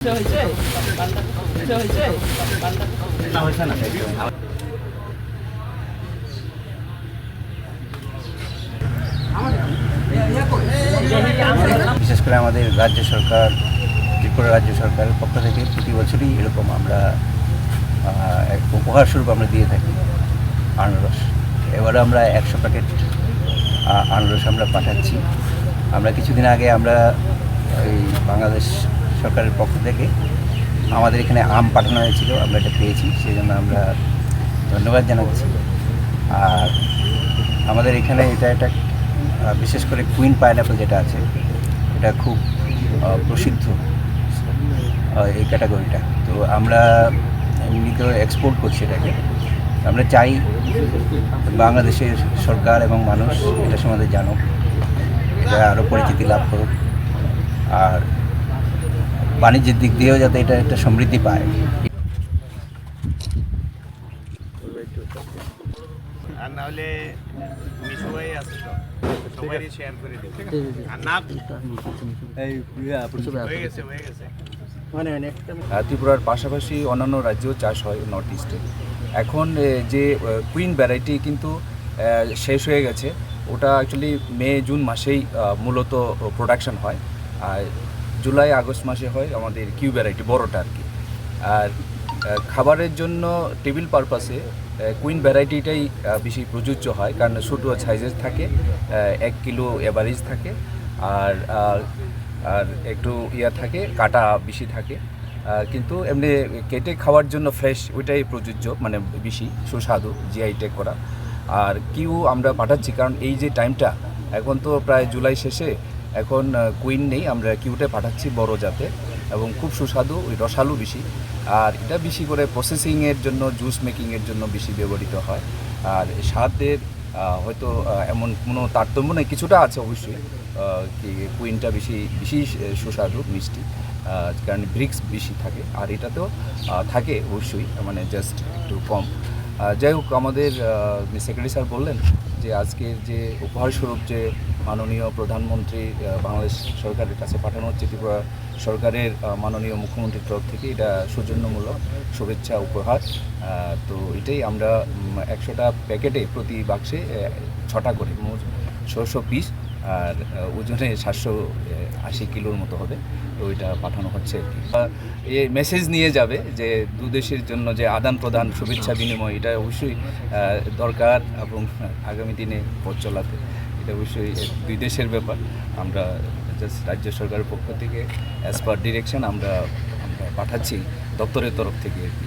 বিশেষ করে আমাদের রাজ্য সরকার, ত্রিপুরা রাজ্য সরকারের পক্ষ থেকে প্রতি বছরই এরকম আমরা এক উপহার স্বরূপ আমরা দিয়ে থাকি আনারস। এবারে আমরা 100 প্যাকেট আনারস আমরা পাঠাচ্ছি। আমরা কিছুদিন আগে আমরা এই বাংলাদেশ সরকারের পক্ষ থেকে আমাদের এখানে আম পাঠানো হয়েছিল, আমরা এটা পেয়েছি, সেই জন্য আমরা ধন্যবাদ জানাচ্ছি। আর আমাদের এখানে এটা একটা বিশেষ করে কুইন পাইনঅ্যাপল যেটা আছে, এটা খুব প্রসিদ্ধ এই ক্যাটাগরিটা। তো আমরা এমনিতেও এক্সপোর্ট করছি এটাকে। আমরা চাই বাংলাদেশের সরকার এবং মানুষ এটা সম্বন্ধে জানুক, এটা আরও পরিচিতি লাভ করুক, আর বাণিজ্যের দিক দিয়েও যাতে এটা একটা সমৃদ্ধি পায়। আর না হলে মিশুভাই আছে তো সবাই শেয়ার করে দিন। আর না হয়ে গেছে ত্রিপুরার পাশাপাশি অন্যান্য রাজ্যেও চাষ হয় নর্থ ইস্টে। এখন যে কুইন ভ্যারাইটি কিন্তু শেষ হয়ে গেছে, ওটা অ্যাকচুয়ালি মে জুন মাসেই মূলত প্রোডাকশন হয়, আর জুলাই আগস্ট মাসে হয় আমাদের কিউ ভ্যারাইটি বড়টা আর কি। আর খাবারের জন্য টেবিল পারপাসে কুইন ভ্যারাইটিটাই বেশি প্রযোজ্য হয়, কারণ ছোটো সাইজের থাকে, 1 কিলো এভারেজ থাকে, আর আর একটু থাকে, কাটা বেশি থাকে। কিন্তু এমনি কেটে খাওয়ার জন্য ফ্রেশ ওইটাই প্রযোজ্য, মানে বেশি সুস্বাদু, জিআই ট্যাগ করা। আর কিউ আমরা পাঠাচ্ছি কারণ এই যে টাইমটা এখন তো প্রায় জুলাই শেষে, এখন কুইন নেই, আমরা কিউটে পাঠাচ্ছি বড় জাতে, এবং খুব সুস্বাদু, ওই রসালু বেশি। আর এটা বেশি করে প্রসেসিংয়ের জন্য, জুস মেকিংয়ের জন্য বেশি ব্যবহৃত হয়। আর স্বাদের হয়তো এমন কোনো তারতম্য নেই, কিছুটা আছে অবশ্যই, কুইনটা বেশি সুস্বাদু মিষ্টি, কারণ ব্রিক্স বেশি থাকে, আর এটাতেও থাকে অবশ্যই, মানে জাস্ট একটু কম। যাই হোক, আমাদের সেক্রেটারি স্যার বললেন যে আজকের যে উপহারস্বরূপ যে মাননীয় প্রধানমন্ত্রী বাংলাদেশ সরকারের কাছে পাঠানো হচ্ছে, ত্রিপুরা সরকারের মাননীয় মুখ্যমন্ত্রীর তরফ থেকে, এটা সৌজন্যমূলক শুভেচ্ছা উপহার। তো এটাই আমরা 100টা প্যাকেটে প্রতি বাক্সে 6টা করে, মোট 600 পিস, আর ওজনে 780 কিলোর মতো হবে। তো এটা পাঠানো হচ্ছে আর কি। এই মেসেজ নিয়ে যাবে যে দু দেশের জন্য যে আদান প্রদান, শুভেচ্ছা বিনিময়, এটা অবশ্যই দরকার, এবং আগামী দিনে পথ চলাতে এটা অবশ্যই দুই দেশের ব্যাপার। আমরা জাস্ট রাজ্য সরকারের পক্ষ থেকে অ্যাজ পার ডিরেকশন আমরা পাঠাচ্ছি দপ্তরের তরফ থেকে আর কি।